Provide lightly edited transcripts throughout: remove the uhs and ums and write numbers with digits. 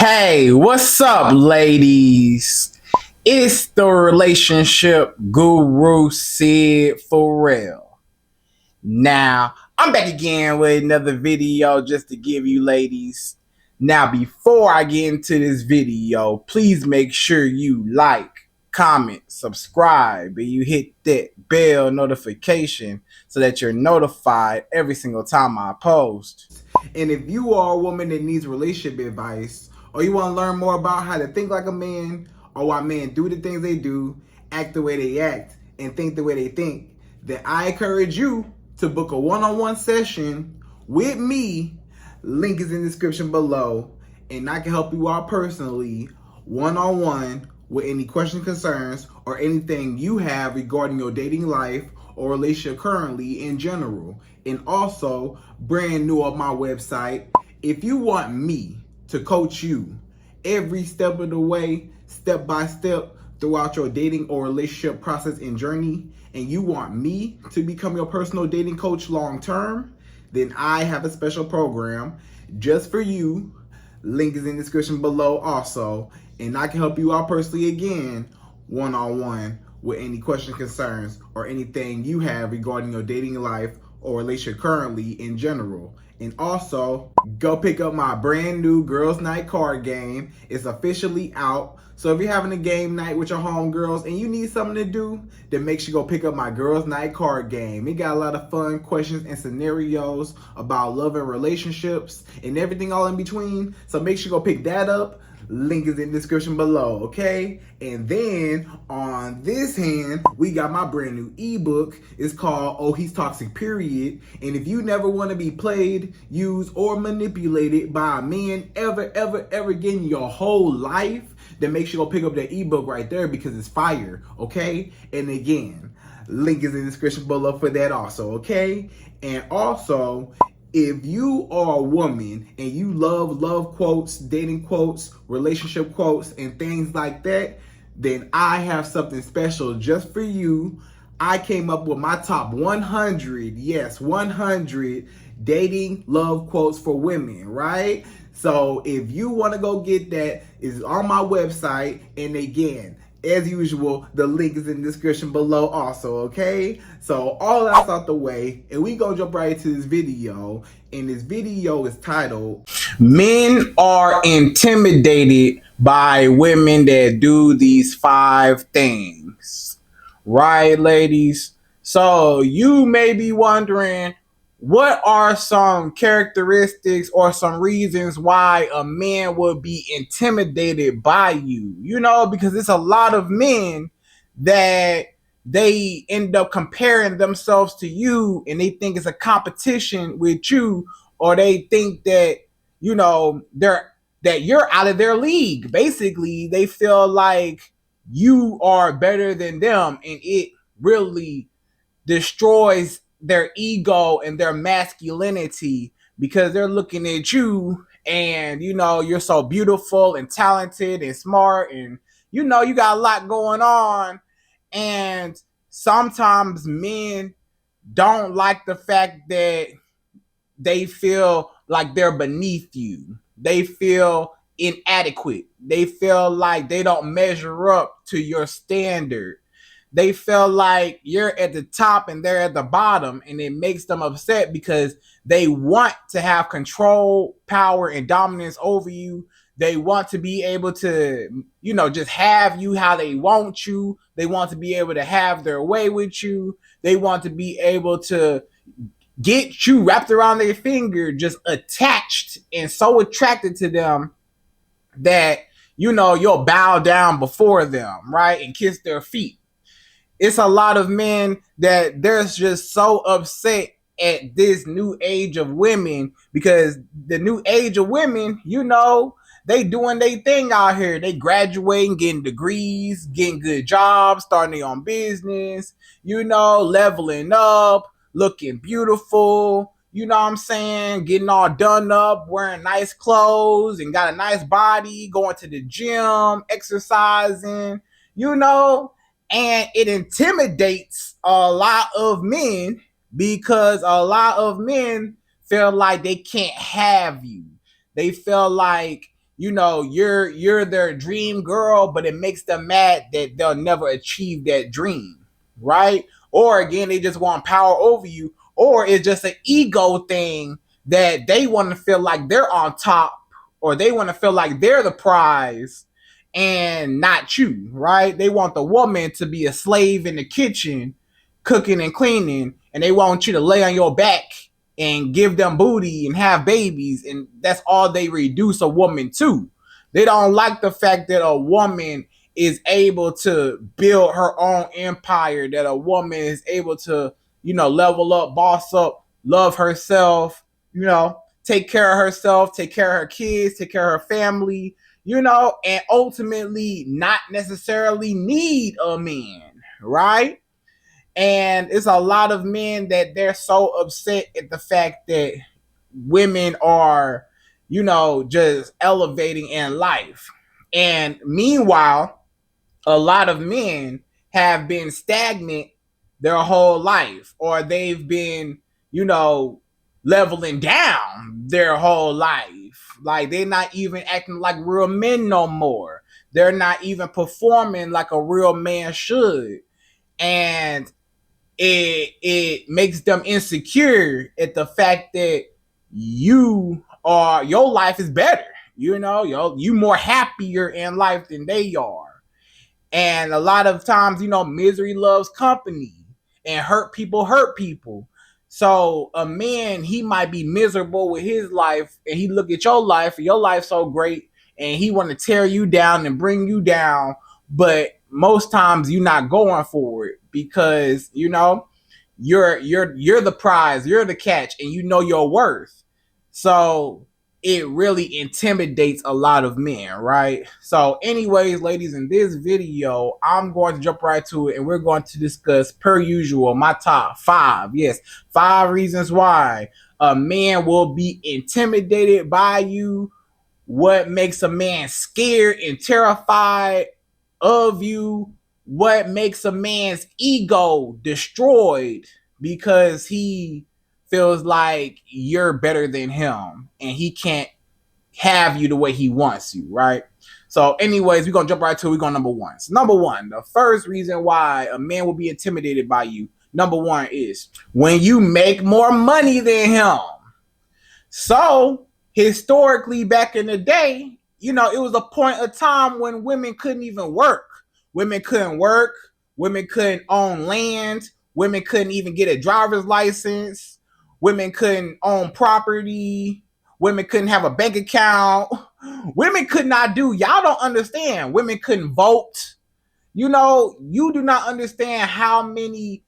Hey, what's up, ladies? It's the relationship guru, Sydd Ferrell. Now, I'm back again with another video just to give you ladies. Now, before I get into this video, please make sure you like, comment, subscribe, and you hit that bell notification so that you're notified every single time I post. And if you are a woman that needs relationship advice, or you want to learn more about how to think like a man, or why men do the things they do, act the way they act, and think the way they think, then I encourage you to book a one-on-one session with me. Link is in the description below, and I can help you out personally, one-on-one, with any questions, concerns, or anything you have regarding your dating life or relationship currently in general. And also, brand new on my website, if you want me to coach you every step of the way, step by step, throughout your dating or relationship process and journey, and you want me to become your personal dating coach long term, then I have a special program just for you. Link is in the description below also, and I can help you out personally again, one-on-one, with any questions, concerns, or anything you have regarding your dating life or relationship currently in general. And also, go pick up my brand new Girls Night card game. It's officially out. So if you're having a game night with your homegirls and you need something to do, then make sure you go pick up my Girls Night card game. It got a lot of fun questions and scenarios about love and relationships and everything all in between. So make sure you go pick that up. Link is in the description below, okay? And then on this hand, we got my brand new ebook. It's called Oh He's Toxic, Period. And if you never want to be played, used, or manipulated by a man ever again in your whole life, then make sure you go pick up that ebook right there because it's fire, okay? And again, link is in the description below for that also, okay? And also, if you are a woman and you love quotes, dating quotes, relationship quotes, and things like that, then I have something special just for you. I came up with my top 100, yes, 100 dating love quotes for women, right? So if you want to go get that, it's on my website. And again, as usual, the link is in the description below also, okay? So all that's out the way, and we gonna jump right into this video. And this video is titled, Men Are Intimidated by Women That Do These 5 Things. Right, ladies? So you may be wondering, what are some characteristics or some reasons why a man would be intimidated by you? Because it's a lot of men that they end up comparing themselves to you and they think it's a competition with you, or they think that you're out of their league. Basically, they feel like you are better than them, and it really destroys their ego and their masculinity because they're looking at you and you're so beautiful and talented and smart, and you got a lot going on. And sometimes men don't like the fact that they feel like they're beneath you. They feel inadequate. They feel like they don't measure up to your standard. They feel like you're at the top and they're at the bottom, and it makes them upset because they want to have control, power, and dominance over you. They want to be able to, just have you how they want you. They want to be able to have their way with you. They want to be able to get you wrapped around their finger, just attached and so attracted to them that, you'll bow down before them, right? And kiss their feet. It's a lot of men that they're just so upset at this new age of women, because the new age of women, they doing their thing out here. They graduating, getting degrees, getting good jobs, starting their own business, leveling up, looking beautiful, what I'm saying, getting all done up, wearing nice clothes and got a nice body, going to the gym, exercising, and it intimidates a lot of men because a lot of men feel like they can't have you. They feel like, you're their dream girl, but it makes them mad that they'll never achieve that dream, right? Or again, they just want power over you, or it's just an ego thing that they want to feel like they're on top, or they want to feel like they're the prize and not you, right? They want the woman to be a slave in the kitchen, cooking and cleaning, and they want you to lay on your back and give them booty and have babies, and that's all they reduce a woman to. They don't like the fact that a woman is able to build her own empire, that a woman is able to, level up, boss up, love herself, take care of herself, take care of her kids, take care of her family, and ultimately not necessarily need a man, right? And it's a lot of men that they're so upset at the fact that women are, just elevating in life. And meanwhile, a lot of men have been stagnant their whole life, or they've been, leveling down their whole life. Like they're not even acting like real men no more. They're not even performing like a real man should. And it makes them insecure at the fact that your life is better. You more happier in life than they are. And a lot of times, misery loves company, and hurt people hurt people. So a man, he might be miserable with his life, and he look at your life, and your life's so great, and he want to tear you down and bring you down. But most times you're not going for it because you're the prize, you're the catch, and you know your worth. So it really intimidates a lot of men, right? So anyways, ladies, in this video, I'm going to jump right to it, and we're going to discuss, per usual, my top 5. Yes, 5 reasons why a man will be intimidated by you, what makes a man scared and terrified of you, what makes a man's ego destroyed because he feels like you're better than him and he can't have you the way he wants you, right? So anyways, we're going to jump right to it. We're going number 1. So number 1, the first reason why a man will be intimidated by you, number 1 is when you make more money than him. So historically, back in the day, it was a point of time when women couldn't even work. Women couldn't work. Women couldn't own land. Women couldn't even get a driver's license. Women couldn't own property. Women couldn't have a bank account. Women could not do, y'all don't understand. Women couldn't vote. You do not understand how many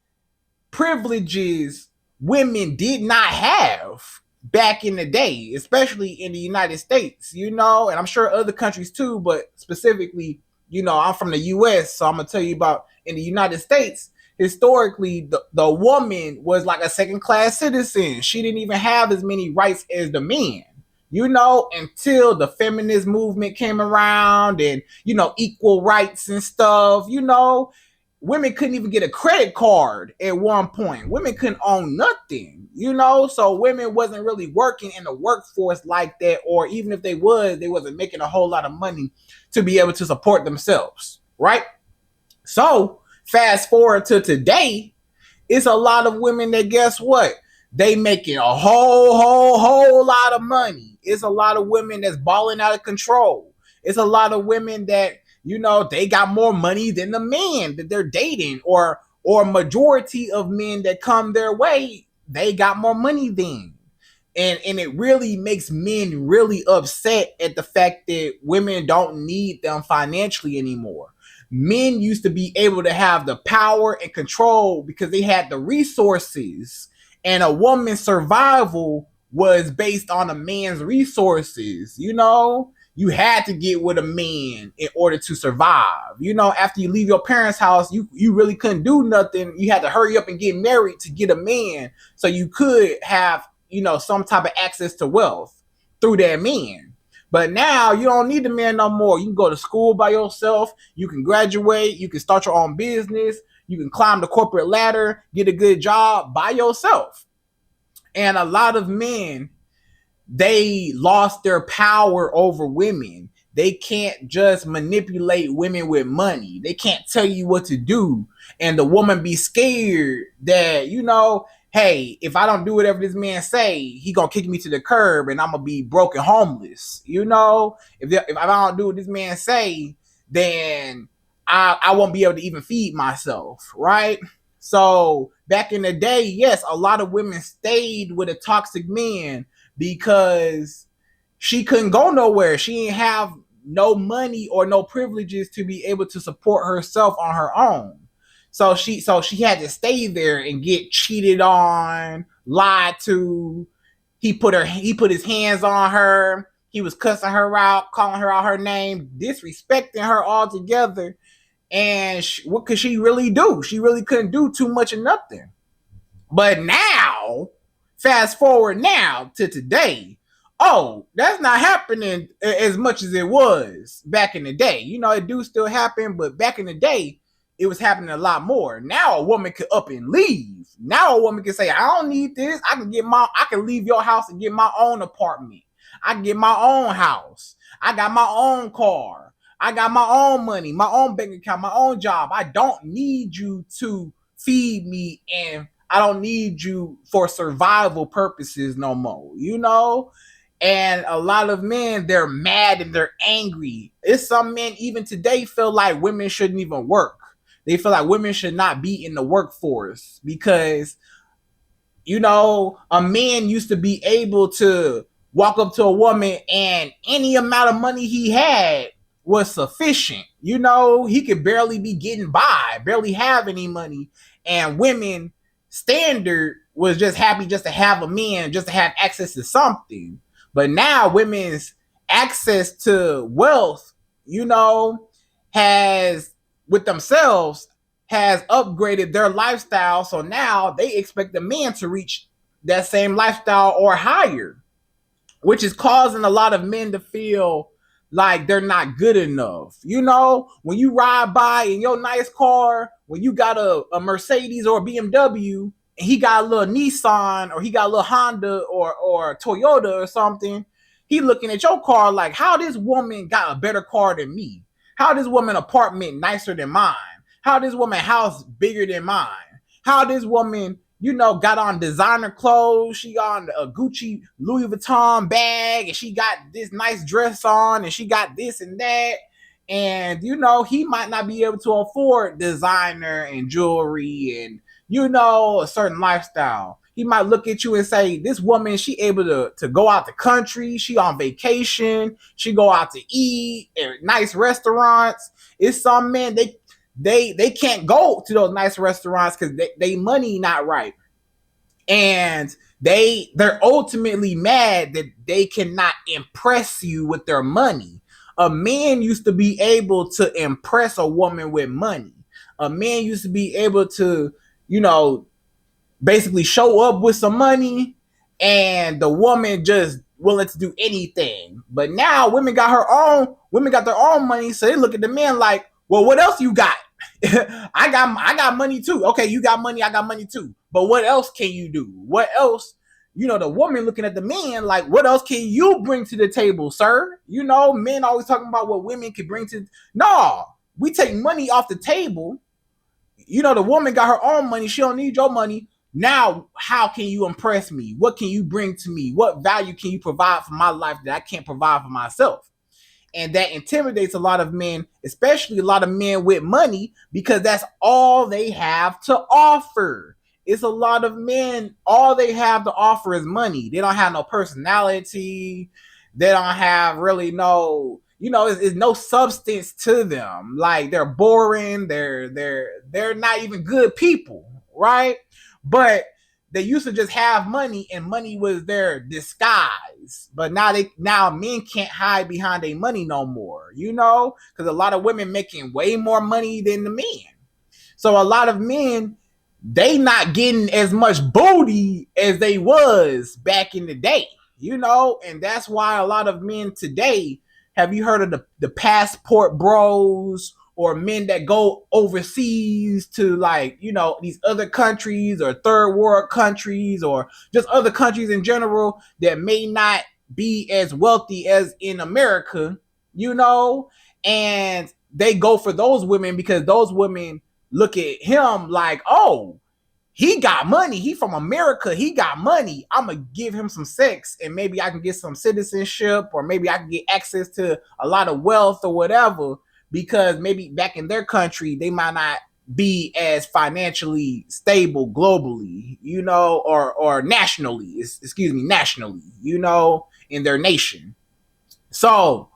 privileges women did not have back in the day, especially in the United States, and I'm sure other countries too, but specifically, I'm from the US, so I'm gonna tell you about in the United States. Historically, the woman was like a second-class citizen. She didn't even have as many rights as the man, until the feminist movement came around and, equal rights and stuff, women couldn't even get a credit card at one point. Women couldn't own nothing, so women wasn't really working in the workforce like that, or even if they wasn't making a whole lot of money to be able to support themselves, right? So fast forward to today, it's a lot of women that, guess what? They making a whole lot of money. It's a lot of women that's balling out of control. It's a lot of women that, they got more money than the man that they're dating, or majority of men that come their way, they got more money than. And it really makes men really upset at the fact that women don't need them financially anymore. Men used to be able to have the power and control because they had the resources, and a woman's survival was based on a man's resources. You had to get with a man in order to survive. After you leave your parents' house, you really couldn't do nothing. You had to hurry up and get married to get a man so you could have, some type of access to wealth through that man. But now you don't need the man no more. You can go to school by yourself. You can graduate. You can start your own business. You can climb the corporate ladder, get a good job by yourself. And a lot of men, they lost their power over women. They can't just manipulate women with money. They can't tell you what to do. And the woman be scared that, hey, if I don't do whatever this man say, he gonna kick me to the curb and I'm gonna be broke and homeless. If I don't do what this man say, then I won't be able to even feed myself, right? So back in the day, yes, a lot of women stayed with a toxic man because she couldn't go nowhere. She didn't have no money or no privileges to be able to support herself on her own. So she had to stay there and get cheated on, lied to. He put his hands on her. He was cussing her out, calling her out her name, disrespecting her altogether. And what could she really do? She really couldn't do too much of nothing. But now, fast forward now to today, oh, that's not happening as much as it was back in the day. It do still happen, but back in the day, it was happening a lot more. Now a woman could up and leave. Now a woman can say, I don't need this. I can leave your house and get my own apartment. I can get my own house. I got my own car. I got my own money, my own bank account, my own job. I don't need you to feed me, and I don't need you for survival purposes no more. And a lot of men, they're mad and they're angry. It's some men even today feel like women shouldn't even work. They feel like women should not be in the workforce because, a man used to be able to walk up to a woman and any amount of money he had was sufficient. He could barely be getting by, barely have any money. And women standard was just happy just to have a man, just to have access to something. But now women's access to wealth, has with themselves has upgraded their lifestyle. So now they expect the man to reach that same lifestyle or higher, which is causing a lot of men to feel like they're not good enough. When you ride by in your nice car, when you got a Mercedes or a BMW, and he got a little Nissan or he got a little Honda or Toyota or something, he looking at your car like, how this woman got a better car than me? How this woman apartment nicer than mine? How this woman house bigger than mine? How this woman, got on designer clothes. She got on a Gucci Louis Vuitton bag and she got this nice dress on and she got this and that. And, he might not be able to afford designer and jewelry and, a certain lifestyle. He might look at you and say, this woman, she able to go out the country. She on vacation. She go out to eat at nice restaurants. It's some men, they can't go to those nice restaurants because they money not right. And they're ultimately mad that they cannot impress you with their money. A man used to be able to impress a woman with money. A man used to be able to, basically show up with some money and the woman just willing to do anything. But now women got their own money, so they look at the man like, well, what else you got? I got money too. Okay, you got money, I got money too. But what else can you do? What else? The woman looking at the man like, what else can you bring to the table, sir? Men always talking about what women can bring to. No, we take money off the table. The woman got her own money. She don't need your money. Now, how can you impress me? What can you bring to me? What value can you provide for my life that I can't provide for myself? And that intimidates a lot of men, especially a lot of men with money, because that's all they have to offer. It's a lot of men, all they have to offer is money. They don't have no personality. They don't have really it's no substance to them. Like, they're boring. They're not even good people, right? But they used to just have money and money was their disguise. But now men can't hide behind their money no more, because a lot of women making way more money than the men. So a lot of men, they not getting as much booty as they was back in the day, and that's why a lot of men today, have you heard of the passport bros or men that go overseas to these other countries or third world countries or just other countries in general that may not be as wealthy as in America, you know, and they go for those women because those women look at him like, oh, he got money. He from America. He got money. I'm going to give him some sex and maybe I can get some citizenship or maybe I can get access to a lot of wealth or whatever, because maybe back in their country, they might not be as financially stable globally, you know, or nationally, nationally, you know, in their nation. So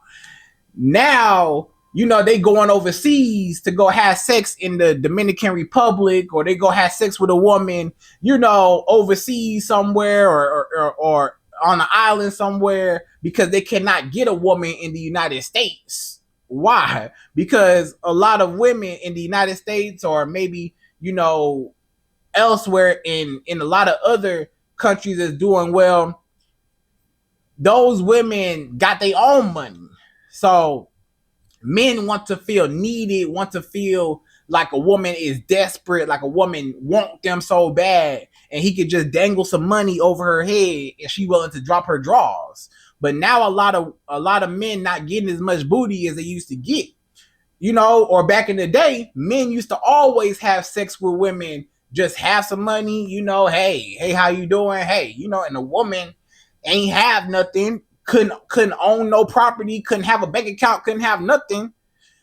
now, you know, they going overseas to go have sex in the Dominican Republic, or they go have sex with a woman, you know, overseas somewhere, or on an island somewhere, because they cannot get a woman in the United States. Why? Because a lot of women in the United States, or maybe, you know, elsewhere in a lot of other countries that's doing well, those women got their own money. So men want to feel needed, want to feel like a woman is desperate, like a woman want them so bad, and he could just dangle some money over her head and she willing to drop her drawers. But now a lot of men not getting as much booty as they used to get, you know. Or back in the day, men used to always have sex with women, just have some money, you know, hey, how you doing, hey, you know. And the woman ain't have nothing, couldn't own no property, couldn't have a bank account, couldn't have nothing.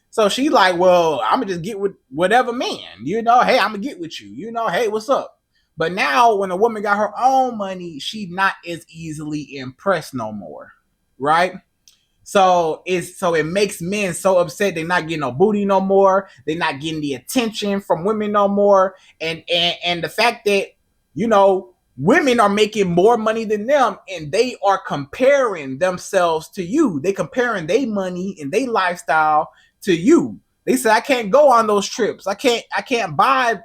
So she like, well, I'm gonna just get with whatever man, you know. Hey, I'm gonna get with you, you know. Hey, what's up? But now, when a woman got her own money, she not as easily impressed no more, right? So it makes men so upset. They're not getting no booty no more. They're not getting the attention from women no more. And the fact that, you know, women are making more money than them, and they are comparing themselves to you. They comparing their money and their lifestyle to you. They say, I can't go on those trips. I can't buy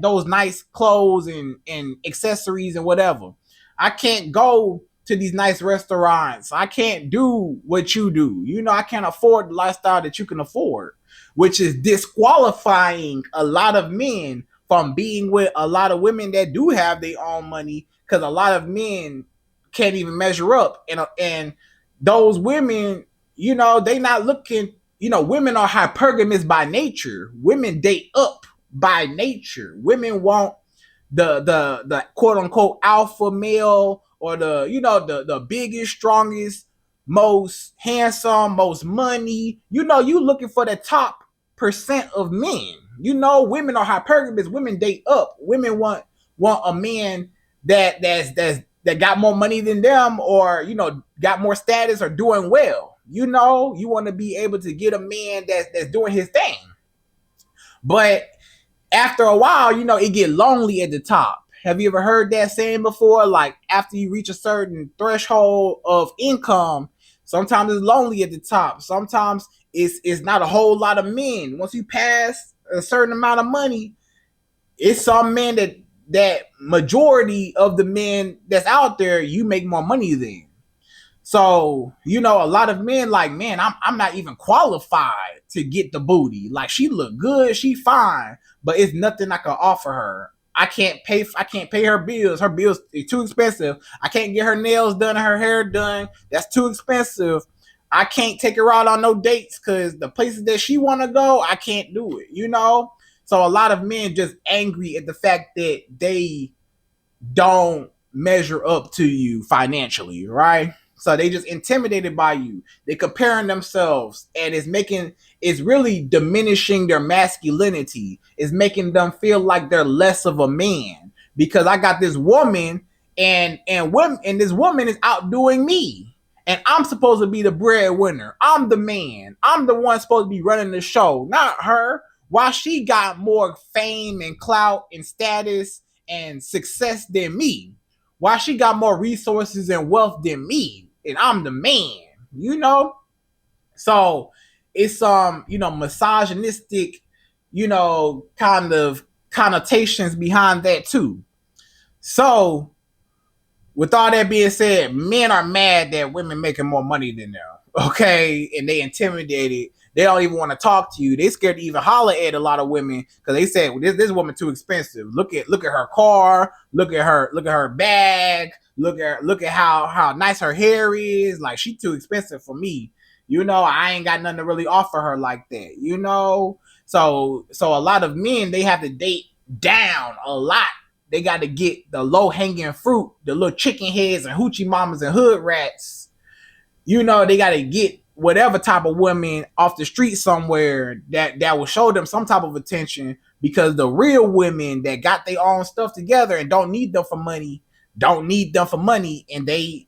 those nice clothes and accessories and whatever. I can't go to these nice restaurants. I can't do what you do. You know, I can't afford the lifestyle that you can afford, which is disqualifying a lot of men from being with a lot of women that do have their own money, because a lot of men can't even measure up. And those women, you know, they not looking, you know, women are hypergamous by nature. Women date up by nature. Women want the quote unquote alpha male, or the, you know, the biggest, strongest, most handsome, most money. You know, you looking for the top percent of men. You know, women are hypergamous. Women date up. Women want a man that got more money than them, or, you know, got more status, or doing well. You know, you want to be able to get a man that's doing his thing. But after a while, you know, it get lonely at the top. Have you ever heard that saying before? Like, after you reach a certain threshold of income, sometimes it's lonely at the top. Sometimes it's not a whole lot of men. Once you pass a certain amount of money, it's some men that majority of the men that's out there, you make more money than. So, you know, a lot of men like, man, I'm not even qualified to get the booty. Like, she look good, she fine, but it's nothing I can offer her. I can't pay her bills. Her bills are too expensive. I can't get her nails done, her hair done. That's too expensive. I can't take her out on no dates because the places that she want to go, I can't do it, you know? So a lot of men just angry at the fact that they don't measure up to you financially, right? So they just intimidated by you. They comparing themselves, and it's really diminishing their masculinity. It's making them feel like they're less of a man, because I got this woman, and this woman is outdoing me. And I'm supposed to be the breadwinner. I'm the man. I'm the one supposed to be running the show, not her. Why she got more fame and clout and status and success than me? Why she got more resources and wealth than me? And I'm the man, you know? So it's you know, misogynistic, you know, kind of connotations behind that too. So with all that being said, men are mad that women making more money than them. Okay, and they intimidated They don't even want to talk to you. They scared to even holler at a lot of women because they said, well, this woman too expensive. Look at her car. Look at her bag. Look at how nice her hair is. Like, she too expensive for me. I ain't got nothing to really offer her like that. So a lot of men, they have to date down a lot. They got to get the low hanging fruit, the little chicken heads and hoochie mamas and hood rats. They got to get whatever type of women off the street somewhere that will show them some type of attention, because the real women that got their own stuff together and don't need them for money, and they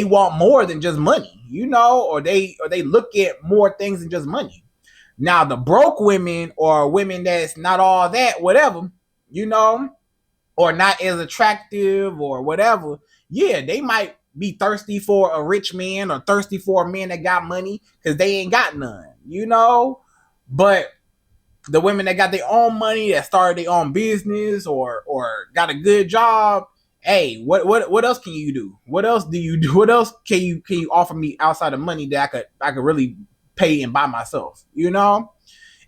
want more than just money, or they look at more things than just money. Now, the broke women, or women that's not all that, whatever, or not as attractive or whatever, yeah, they might be thirsty for a rich man or thirsty for a man that got money because they ain't got none. But the women that got their own money, that started their own business or got a good job, hey, what else can you do? What else do you do? What else can you offer me outside of money that I could really pay and buy myself?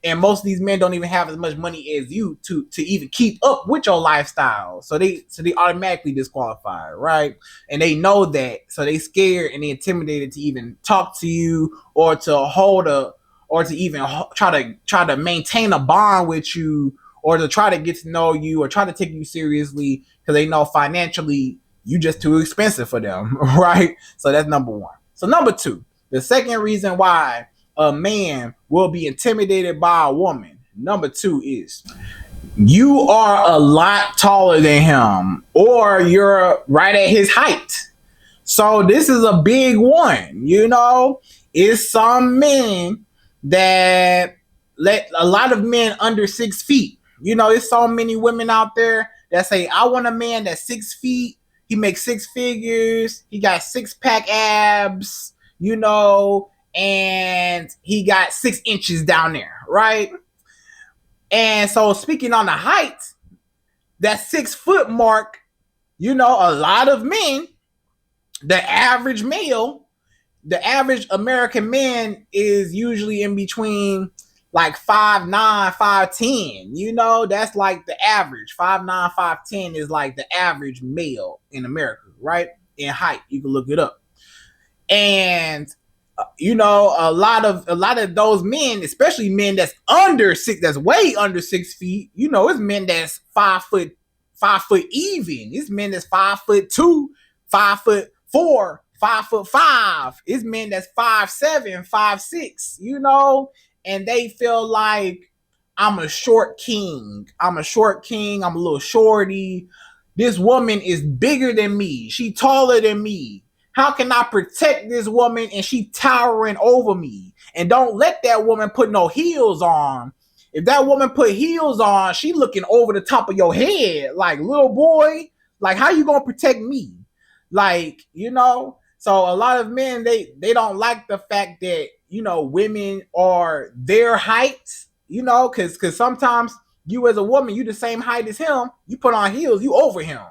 And most of these men don't even have as much money as you to even keep up with your lifestyle. So they automatically disqualify, right? And they know that, so they scared and they intimidated to even talk to you, or to even try to maintain a bond with you, or to try to get to know you, or try to take you seriously, because they know financially you just too expensive for them, right? So that's number one. So number two, the second reason why a man will be intimidated by a woman, number two, is you are a lot taller than him, or you're right at his height. So this is a big one. It's some men that let a lot of men under 6 feet. There's so many women out there that say, I want a man that's 6 feet. He makes 6 figures. He got 6-pack abs, and he got 6 inches down there, right? And so, speaking on the height, that 6 foot mark, a lot of men, the average American man is usually in between like 5'9", 5'10". That's like the average. 5'9", 5'10" is like the average male in America, right? In height, you can look it up. And a lot of those men, especially men that's way under 6 feet, it's men that's 5 foot even. It's men that's 5'2", 5'4", 5'5". It's men that's 5'7", 5'6", and they feel like, I'm a short king. I'm a little shorty. This woman is bigger than me. She taller than me. How can I protect this woman and she towering over me? And don't let that woman put no heels on. If that woman put heels on, she looking over the top of your head. Like, little boy, like, how you gonna protect me? Like, so a lot of men, they don't like the fact that, women are their height, because sometimes you as a woman, you the same height as him, you put on heels, you over him.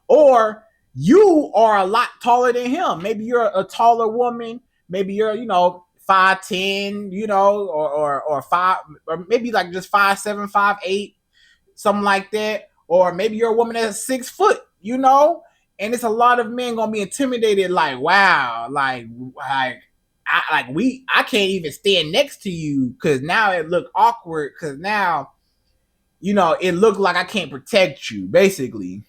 Or you are a lot taller than him. Maybe you're a taller woman. Maybe you're, 5'10", or 5, or maybe like just 5'7", 5'8", something like that. Or maybe you're a woman that's 6 foot, and it's a lot of men gonna be intimidated. Like, wow, I can't even stand next to you, because now it look awkward, because now, it looked like I can't protect you, basically.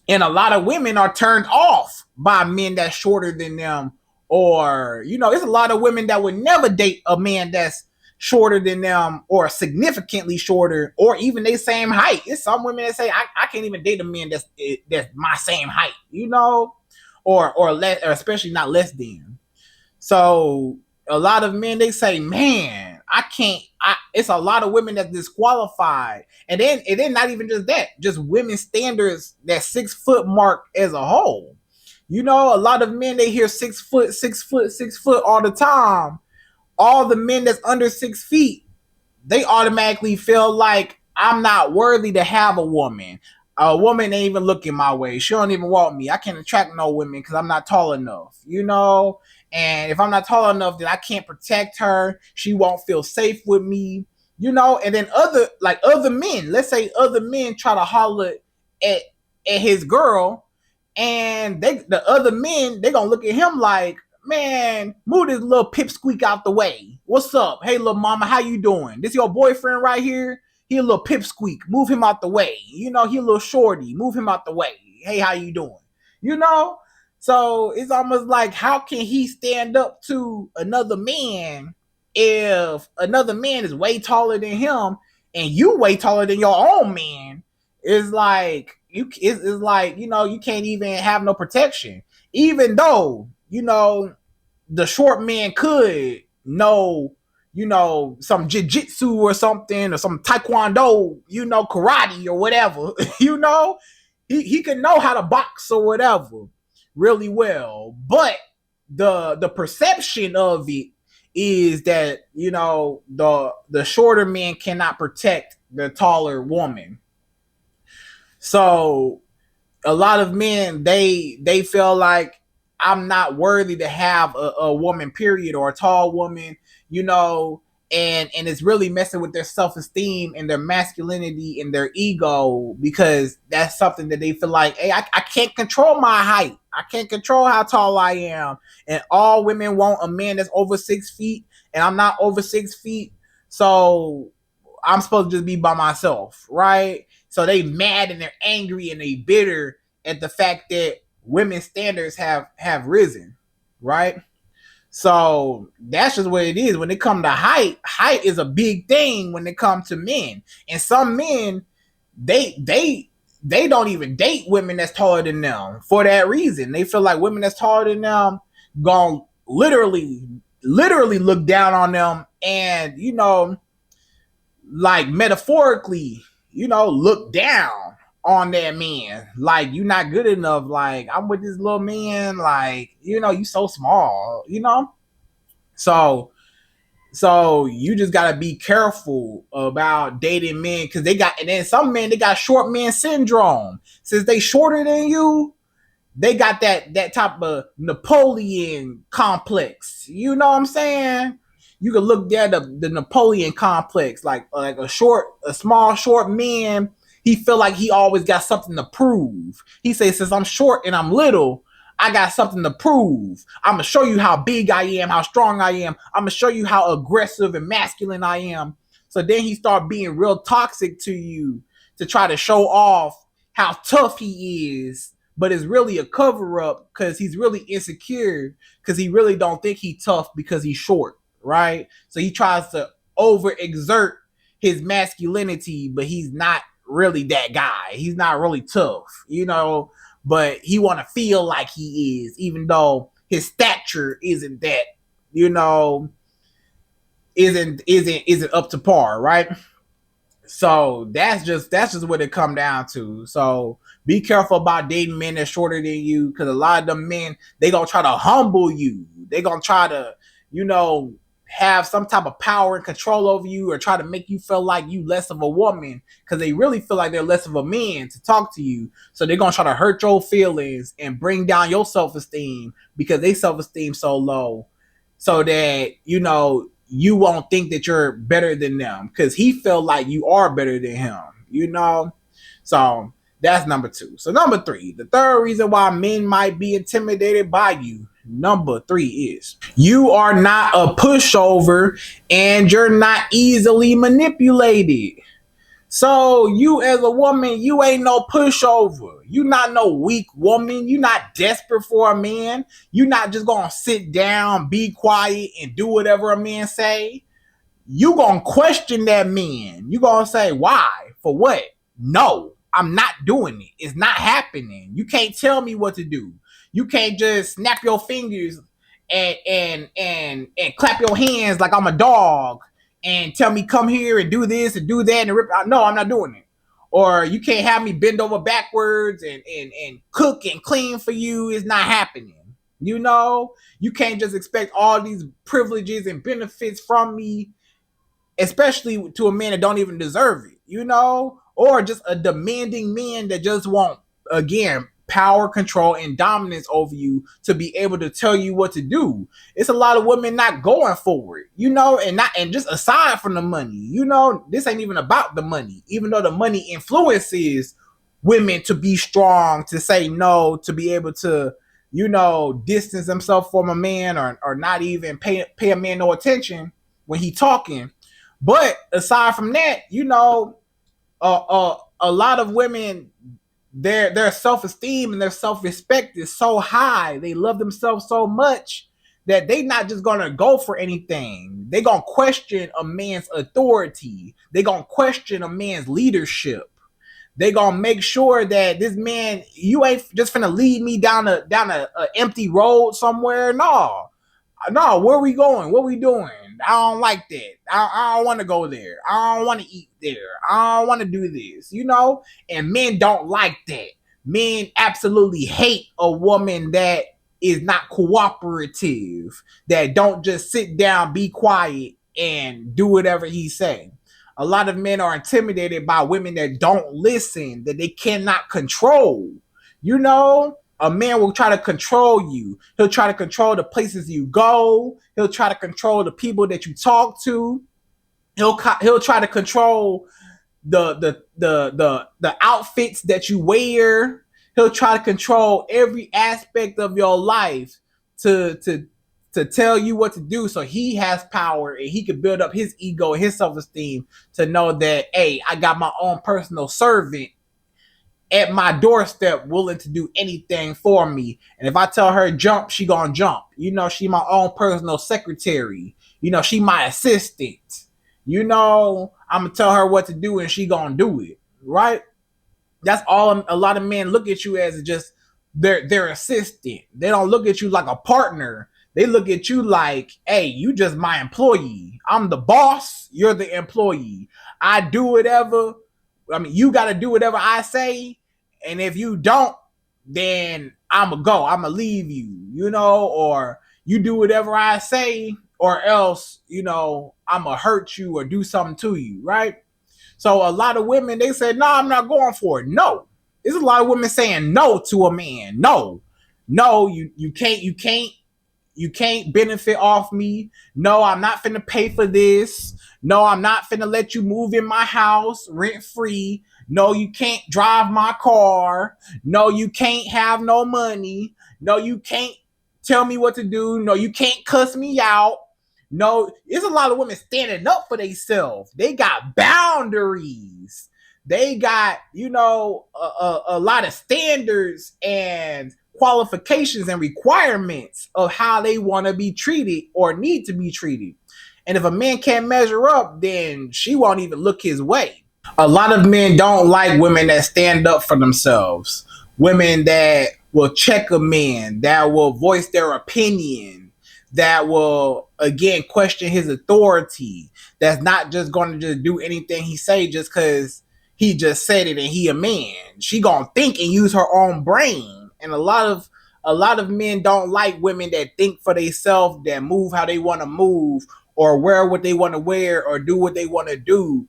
And a lot of women are turned off by men that's shorter than them. Or, it's a lot of women that would never date a man that's shorter than them, or significantly shorter, or even they same height. It's some women that say, I can't even date a man that's my same height, or less, or especially not less than. So a lot of men, they say, man, I can't. It's a lot of women that's disqualified, and then not even just that, just women's standards, that 6 foot mark as a whole. A lot of men, they hear 6 foot, 6 foot, 6 foot all the time. All the men that's under 6 feet, they automatically feel like, I'm not worthy to have a woman. A woman ain't even looking my way. She don't even want me. I can't attract no women because I'm not tall enough, And if I'm not tall enough, then I can't protect her. She won't feel safe with me, And then other men, let's say other men try to holler at at his girl, and the other men they gonna look at him like, man, move this little pipsqueak out the way. What's up? Hey, little mama, how you doing? This your boyfriend right here? He a little pipsqueak. Move him out the way. He a little shorty. Move him out the way. Hey, how you doing? You know? So it's almost like, how can he stand up to another man if another man is way taller than him and you way taller than your own man? It's like it's like, you can't even have no protection. Even though, the short man could know, some jiu-jitsu or something, or some taekwondo, karate or whatever, he can know how to box or whatever really well. But the perception of it is that, the shorter man cannot protect the taller woman. So a lot of men, they feel like, I'm not worthy to have a woman, period, or a tall woman, and it's really messing with their self-esteem and their masculinity and their ego, because that's something that they feel like, hey, I can't control my height. I can't control how tall I am. And all women want a man that's over 6 feet, and I'm not over 6 feet. So I'm supposed to just be by myself, right? So they mad and they're angry and they bitter at the fact that women's standards have risen, right? So that's just what it is. When it comes to height is a big thing when it comes to men. And some men, they don't even date women that's taller than them for that reason. They feel like women that's taller than them gonna literally look down on them, and like metaphorically, look down on that man. Like, you're not good enough. Like, I'm with this little man. Like, you so small. So you just gotta be careful about dating men, because and then some men, they got short man syndrome. Since they shorter than you, they got that type of Napoleon complex. You know what I'm saying? You can look at the Napoleon complex, like a small short man. He feel like he always got something to prove. He says, since I'm short and I'm little, I got something to prove. I'm gonna show you how big I am, how strong I am. I'm gonna show you how aggressive and masculine I am. So then he start being real toxic to you to try to show off how tough he is, but it's really a cover up, because he's really insecure, because he really don't think he's tough because he's short, right? So he tries to overexert his masculinity, but he's not really that guy. He's not really tough, but he want to feel like he is, even though his stature isn't that, isn't up to par, right? So that's just what it come down to. So be careful about dating men that's shorter than you, because a lot of them men, they gonna try to humble you. They gonna try to, have some type of power and control over you, or try to make you feel like you less of a woman, because they really feel like they're less of a man to talk to you. So they're gonna try to hurt your feelings and bring down your self-esteem, because they self-esteem so low, so that you won't think that you're better than them, because he felt like you are better than him. So that's number two. So number three, the third reason why men might be intimidated by you, number three, is you are not a pushover and you're not easily manipulated. So you as a woman, you ain't no pushover. You not no weak woman. You not desperate for a man. You not just gonna sit down, be quiet, and do whatever a man say. You gonna question that man. You gonna say, why? For what? No, I'm not doing it. It's not happening. You can't tell me what to do. You can't just snap your fingers and clap your hands like I'm a dog and tell me come here and do this and do that and rip out. No, I'm not doing it. Or you can't have me bend over backwards and cook and clean for you. It's not happening. You can't just expect all these privileges and benefits from me, especially to a man that don't even deserve it, or just a demanding man that just won't, again, power, control, and dominance over you to be able to tell you what to do. It's a lot of women not going for it, and just aside from the money, this ain't even about the money, even though the money influences women to be strong, to say no, to be able to, distance themselves from a man, or not even pay a man no attention when he talking. But aside from that, a lot of women, their self-esteem and their self-respect is so high. They love themselves so much that they not just gonna go for anything. They gonna question a man's authority. They gonna question a man's leadership. They gonna make sure that this man, you ain't just finna lead me down a empty road somewhere. No, where we going? What we doing? I don't like that. I don't want to go there. I don't want to eat there. I don't want to do this, And men don't like that. Men absolutely hate a woman that is not cooperative, that don't just sit down, be quiet, and do whatever he's saying. A lot of men are intimidated by women that don't listen, that they cannot control, A man will try to control you. He'll try to control the places you go. He'll try to control the people that you talk to. He'll try to control the outfits that you wear. He'll try to control every aspect of your life to tell you what to do, so he has power and he can build up his ego and his self-esteem to know that, hey, I got my own personal servant at my doorstep willing to do anything for me. And if I tell her jump, she gonna jump. She my own personal secretary. She my assistant. I'm gonna tell her what to do and she gonna do it, right? That's all a lot of men look at you as, just their assistant. They don't look at you like a partner. They look at you like, hey, you just my employee. I'm the boss. You're the employee. I do whatever. You got to do whatever I say. And if you don't, then I'm going to go. I'm going to leave you, or you do whatever I say, or else, I'm going to hurt you or do something to you, right? So a lot of women, they say, no, I'm not going for it. No. There's a lot of women saying no to a man. No, you can't benefit off me. No, I'm not finna pay for this. No, I'm not finna let you move in my house rent free. No, you can't drive my car. No, you can't have no money. No, you can't tell me what to do. No, you can't cuss me out. No, there's a lot of women standing up for themselves. They got boundaries. They got, a lot of standards and qualifications and requirements of how they want to be treated or need to be treated. And if a man can't measure up, then she won't even look his way. A lot of men don't like women that stand up for themselves. Women that will check a man, that will voice their opinion, that will, again, question his authority. That's not just going to just do anything he say just because he just said it and he a man. She gonna think and use her own brain. And a lot of men don't like women that think for themselves, that move how they want to move, or wear what they want to wear, or do what they want to do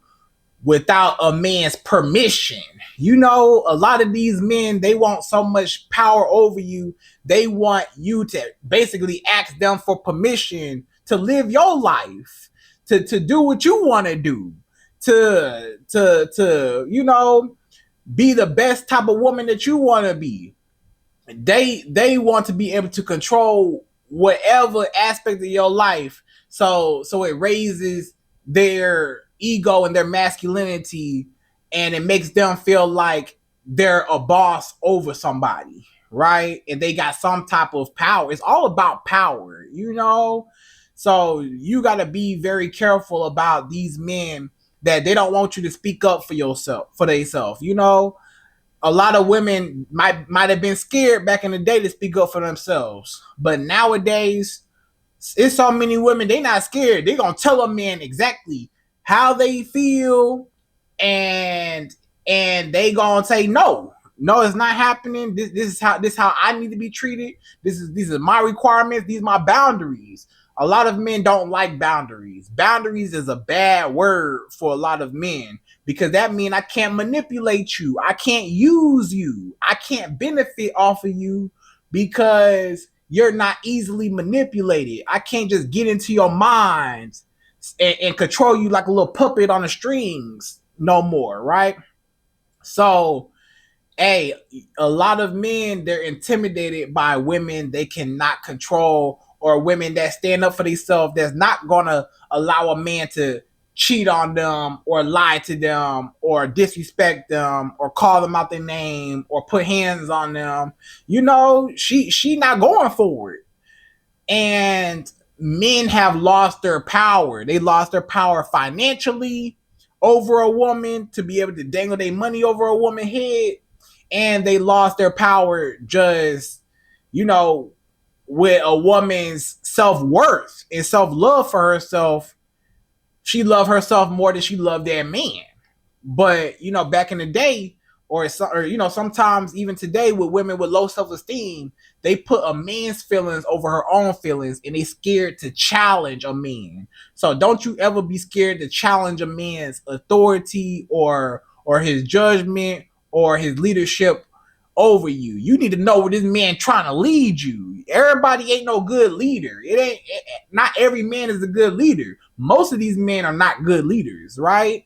without a man's permission. A lot of these men, they want so much power over you. They want you to basically ask them for permission to live your life, to do what you want to do, to be the best type of woman that you want to be. They want to be able to control whatever aspect of your life, so it raises their ego and their masculinity, and it makes them feel like they're a boss over somebody, right? And they got some type of power. It's all about power, so you got to be very careful about these men that they don't want you to speak up for themselves. A lot of women might have been scared back in the day to speak up for themselves, but nowadays it's so many women, they not scared. They gonna tell a man exactly how they feel, and they gonna say no, it's not happening. This is how I need to be treated. These are my requirements. These are my boundaries. A lot of men don't like boundaries. Boundaries is a bad word for a lot of men because that means I can't manipulate you. I can't use you. I can't benefit off of you because you're not easily manipulated. I can't just get into your mind and control you like a little puppet on the strings no more, right? So, hey, a lot of men, they're intimidated by women they cannot control or women that stand up for themselves that's not going to allow a man to cheat on them or lie to them or disrespect them or call them out their name or put hands on them. She not going for it. And men have lost their power. They lost their power financially over a woman to be able to dangle their money over a woman's head, and they lost their power just, you know, with a woman's self-worth and self-love for herself. She loved herself more than she loved that man. But back in the day, or sometimes even today, with women with low self-esteem, they put a man's feelings over her own feelings, and they scared to challenge a man. So don't you ever be scared to challenge a man's authority or his judgment or his leadership over you. You need to know where this man trying to lead you. Everybody ain't no good leader. Not every man is a good leader. Most of these men are not good leaders, right?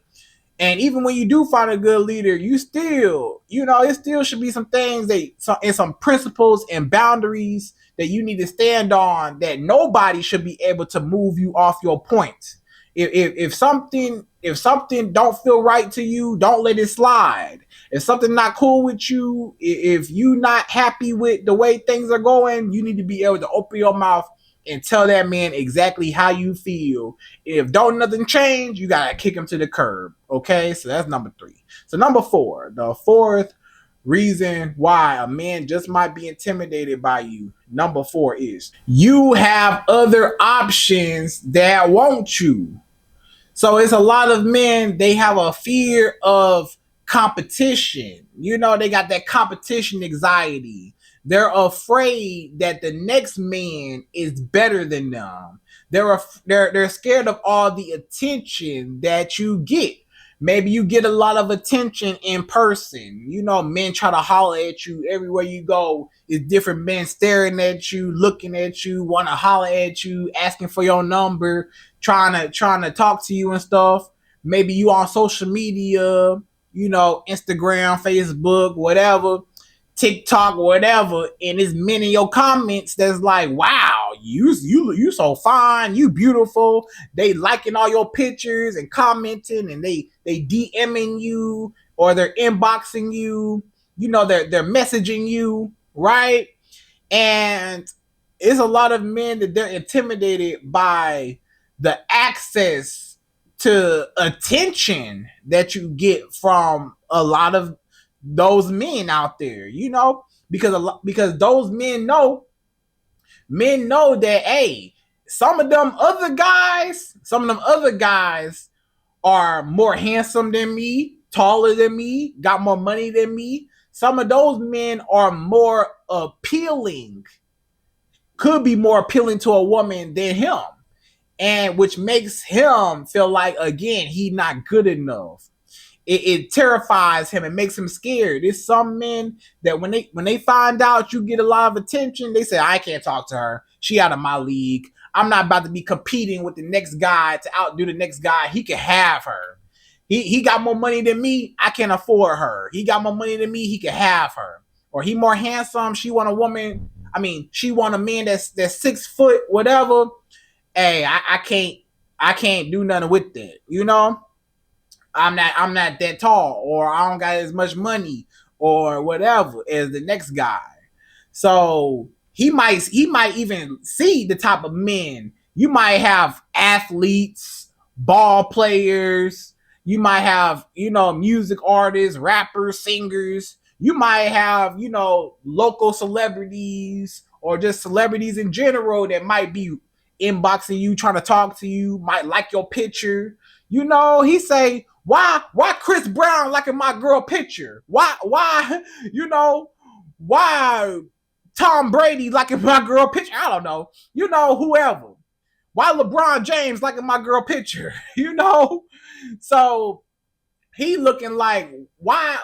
And even when you do find a good leader, you still, it still should be some things and some principles and boundaries that you need to stand on, that nobody should be able to move you off your point. If something don't feel right to you, don't let it slide. If something not cool with you, if you not happy with the way things are going, you need to be able to open your mouth and tell that man exactly how you feel. If don't nothing change, you gotta kick him to the curb. Okay, so that's number 3. So number 4, the fourth reason why a man just might be intimidated by you. Number 4 is you have other options that want you. So it's a lot of men, they have a fear of competition. They got that competition anxiety. They're afraid that the next man is better than them. They're scared of all the attention that you get. Maybe you get a lot of attention in person. Men try to holler at you everywhere you go. It's different men staring at you, looking at you, want to holler at you, asking for your number, trying to talk to you and stuff. Maybe you on social media, Instagram, Facebook, whatever, TikTok, whatever, and it's men in your comments that's like, wow, you so fine, you beautiful. They liking all your pictures and commenting, and they DMing you or they're inboxing you, they're messaging you, right? And it's a lot of men that they're intimidated by the access to attention that you get from a lot of those men out there, because those men know that, hey, some of them other guys are more handsome than me, taller than me, got more money than me. Some of those men are more appealing, could be more appealing to a woman than him, and which makes him feel like, again, he not good enough. It terrifies him and makes him scared. There's some men that when they find out you get a lot of attention, they say, I can't talk to her. She out of my league. I'm not about to be competing with the next guy to outdo the next guy. He can have her. He got more money than me. I can't afford her. He got more money than me. He can have her. Or he more handsome. She want a woman. She want a man that's 6 foot, whatever. Hey, I can't do nothing with that. I'm not that tall, or I don't got as much money, or whatever as the next guy. So he might even see the type of men. You might have athletes, ball players. You might have, music artists, rappers, singers. You might have, local celebrities or just celebrities in general that might be inboxing you, trying to talk to you, might like your picture. He say, why Chris Brown liking my girl picture? Why why Tom Brady liking my girl picture? I don't know. Whoever. Why LeBron James liking my girl picture? You know? So he looking like, why?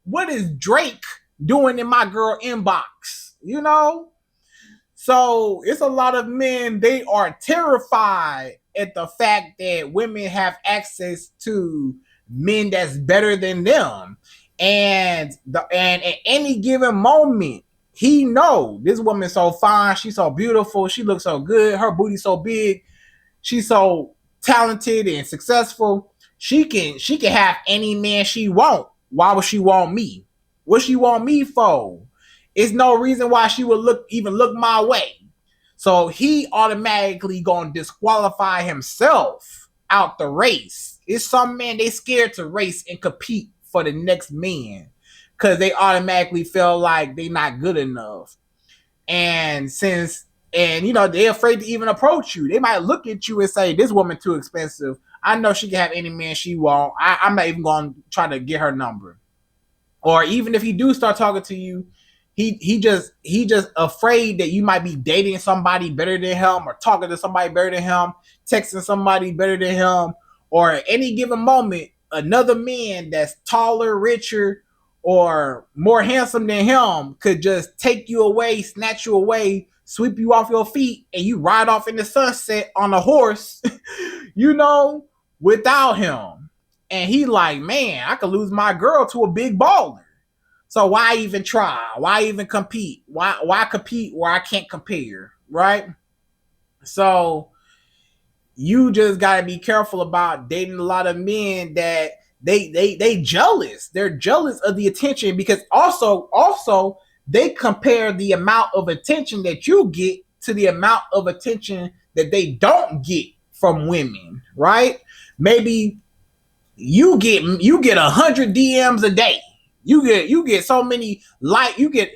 What is Drake doing in my girl inbox? You know? So it's a lot of men, they are terrified at the fact that women have access to men that's better than them. And at any given moment, he know this woman's so fine, she's so beautiful, she looks so good, her booty's so big, she's so talented and successful. She can have any man she want. Why would she want me? What she want me for? It's no reason why she would look my way. So he automatically gonna disqualify himself out the race. It's some men, they scared to race and compete for the next man because they automatically feel like they not good enough. And you know, they're afraid to even approach you. They might look at you and say, this woman too expensive. I know she can have any man she want. I'm not even going to try to get her number. Or even if he do start talking to you, he just afraid that you might be dating somebody better than him, or talking to somebody better than him, texting somebody better than him, or at any given moment, another man that's taller, richer, or more handsome than him could just take you away, snatch you away, sweep you off your feet, and you ride off in the sunset on a horse, you know, without him. And he like, man, I could lose my girl to a big baller. So why even try? Why even compete? Why compete where I can't compare, right? So you just gotta be careful about dating a lot of men that they jealous. They're jealous of the attention, because also they compare the amount of attention that you get to the amount of attention that they don't get from women, right? Maybe you get 100 DMs a day. You get so many you get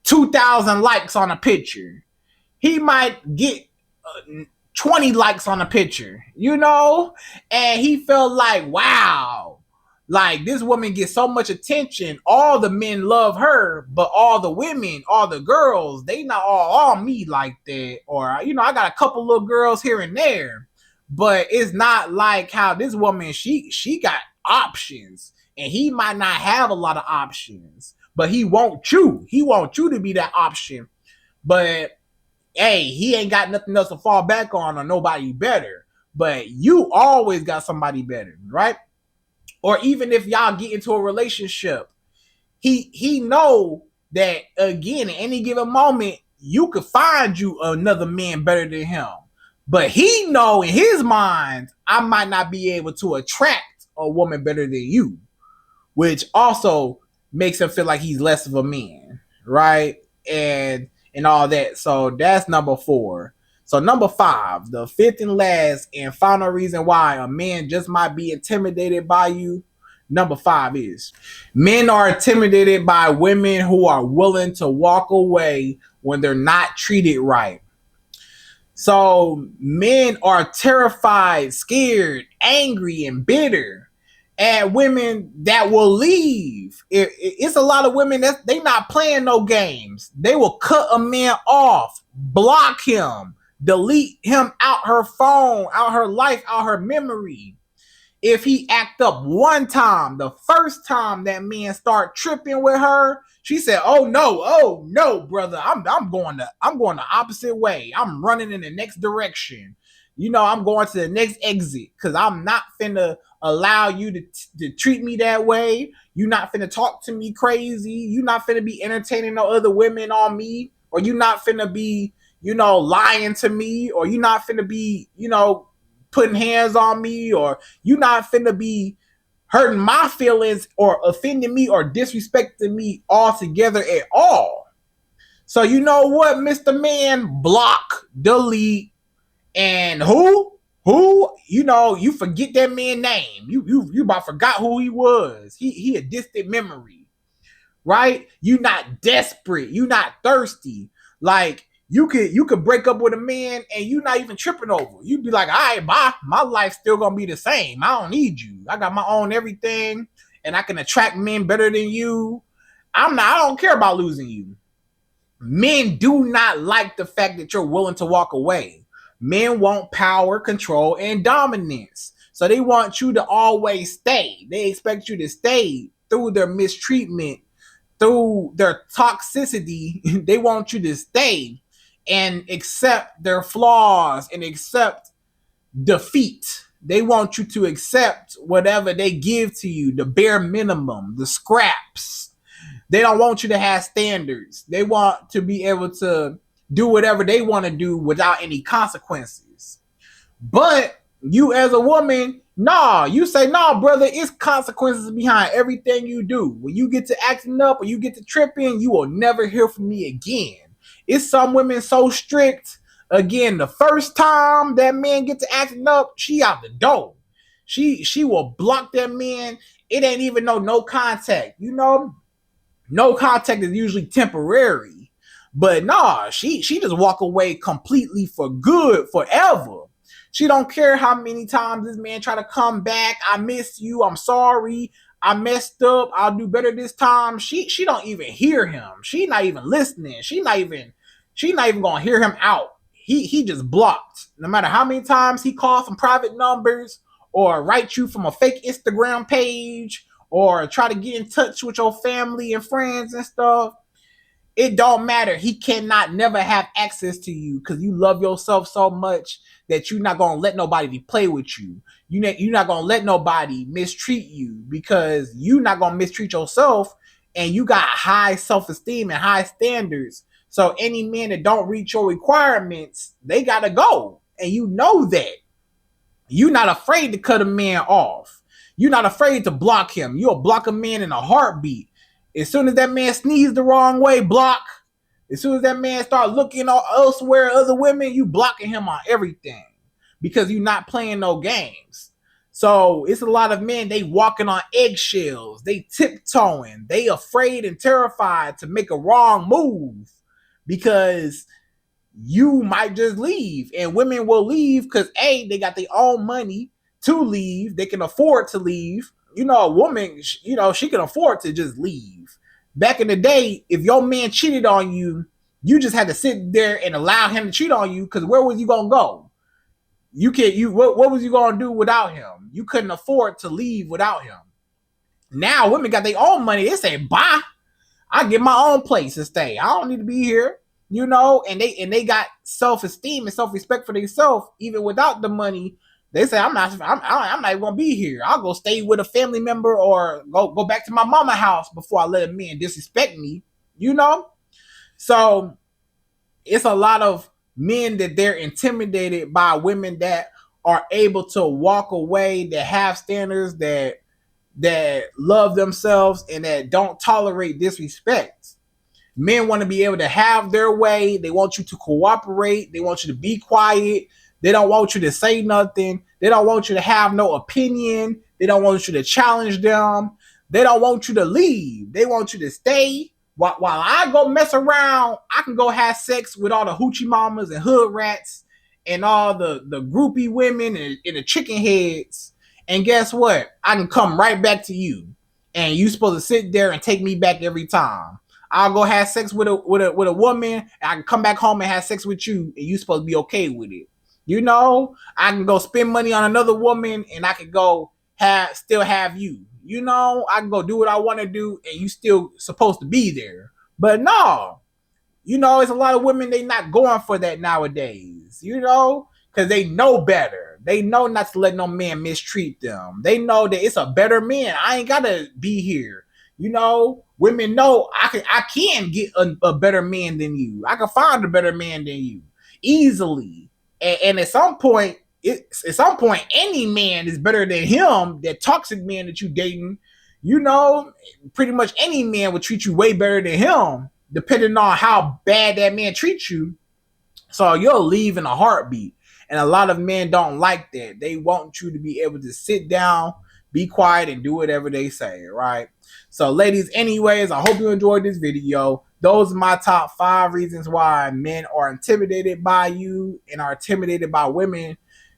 2,000 likes on a picture. He might get 20 likes on a picture, you know? And he felt like, wow, like this woman gets so much attention. All the men love her, but all the women, all the girls, they not all on me like that. Or, you know, I got a couple little girls here and there, but it's not like how this woman, she got options, and he might not have a lot of options, but he want you. He want you to be that option. But hey, he ain't got nothing else to fall back on, or nobody better. But you always got somebody better, right? Or even if y'all get into a relationship, he know that, again, at any given moment, you could find you another man better than him. But he know in his mind, I might not be able to attract a woman better than you, which also makes him feel like he's less of a man, right? And all that. So that's number 4. So number 5, the fifth and last and final reason why a man just might be intimidated by you. Number 5 is men are intimidated by women who are willing to walk away when they're not treated right. So men are terrified, scared, angry, and bitter at women that will leave. It's a lot of women that they not playing no games. They will cut a man off, block him, delete him out her phone, out her life, out her memory. If he act up one time, the first time that man start tripping with her, she said, oh no, brother, I'm going the opposite way. I'm running in the next direction. You know, I'm going to the next exit, because I'm not finna allow you to treat me that way. You not finna talk to me crazy. You not finna be entertaining no other women on me, or you not finna be, you know, lying to me, or you not finna be, you know, putting hands on me, or you not finna be hurting my feelings or offending me or disrespecting me altogether at all. So you know what, Mr. Man? Block, delete, and who, you know, you forget that man's name. You about forgot who he was. He a distant memory, right? You not desperate. You not thirsty. Like you could break up with a man and you not even tripping over. You'd be like, all right, bye. My life's still gonna be the same. I don't need you. I got my own everything, and I can attract men better than you. I don't care about losing you. Men do not like the fact that you're willing to walk away. Men want power, control, and dominance. So they want you to always stay. They expect you to stay through their mistreatment, through their toxicity. They want you to stay and accept their flaws and accept defeat. They want you to accept whatever they give to you, the bare minimum, the scraps. They don't want you to have standards. They want to be able to do whatever they want to do without any consequences. But you as a woman, nah, you say, nah, brother, it's consequences behind everything you do. When you get to acting up or you get to tripping, you will never hear from me again. It's some women so strict. Again, the first time that man get to acting up, she out the door. She will block that man. It ain't even no contact. You know, no contact is usually temporary. But nah, she just walk away completely for good, forever. She don't care how many times this man try to come back. I miss you. I'm sorry. I messed up. I'll do better this time. She don't even hear him. She not even listening. She not even gonna hear him out. He just blocked. No matter how many times he calls from private numbers or write you from a fake Instagram page or try to get in touch with your family and friends and stuff, it don't matter. He cannot never have access to you because you love yourself so much that you're not going to let nobody play with you. You're not going to let nobody mistreat you because you're not going to mistreat yourself, and you got high self-esteem and high standards. So any man that don't reach your requirements, they got to go. And you know that. You're not afraid to cut a man off. You're not afraid to block him. You'll block a man in a heartbeat. As soon as that man sneezes the wrong way, block. As soon as that man start looking elsewhere, other women, you blocking him on everything because you're not playing no games. So it's a lot of men, they walking on eggshells. They tiptoeing. They afraid and terrified to make a wrong move because you might just leave. And women will leave because, A, they got their own money to leave. They can afford to leave. You know, a woman, you know, she can afford to just leave. Back in the day, if your man cheated on you, you just had to sit there and allow him to cheat on you because where was you going to go? What was you going to do without him? You couldn't afford to leave without him. Now, women got their own money. They say, bye. I get my own place to stay. I don't need to be here. You know, and they got self-esteem and self-respect for themselves, even without the money. They say, I'm not even gonna be here. I'll go stay with a family member or go back to my mama house before I let a man disrespect me, you know? So it's a lot of men that they're intimidated by women that are able to walk away, that have standards, that love themselves and that don't tolerate disrespect. Men want to be able to have their way. They want you to cooperate. They want you to be quiet. They don't want you to say nothing. They don't want you to have no opinion. They don't want you to challenge them. They don't want you to leave. They want you to stay. While I go mess around, I can go have sex with all the hoochie mamas and hood rats and all the groupie women and the chicken heads. And guess what? I can come right back to you. And you supposed to sit there and take me back every time. I'll go have sex with a woman, and I can come back home and have sex with you, and you supposed to be okay with it. You know, I can go spend money on another woman, and I can go still have you. You know, I can go do what I want to do, and you still supposed to be there. But no, you know, it's a lot of women, they not going for that nowadays, you know, because they know better. They know not to let no man mistreat them. They know that it's a better man. I ain't got to be here. You know, women know I can get a better man than you. I can find a better man than you easily. And at some point, any man is better than him. That toxic man that you dating, you know, pretty much any man would treat you way better than him, depending on how bad that man treats you. So you'll leave in a heartbeat. And a lot of men don't like that. They want you to be able to sit down, be quiet, and do whatever they say, right? So, ladies, anyways, I hope you enjoyed this video. Those are my top 5 reasons why men are intimidated by you and are intimidated by women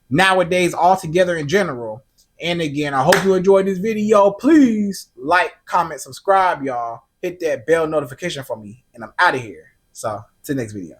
nowadays altogether in general. And again, I hope you enjoyed this video. Please like, comment, subscribe, y'all. Hit that bell notification for me, and I'm out of here. So, to the next video.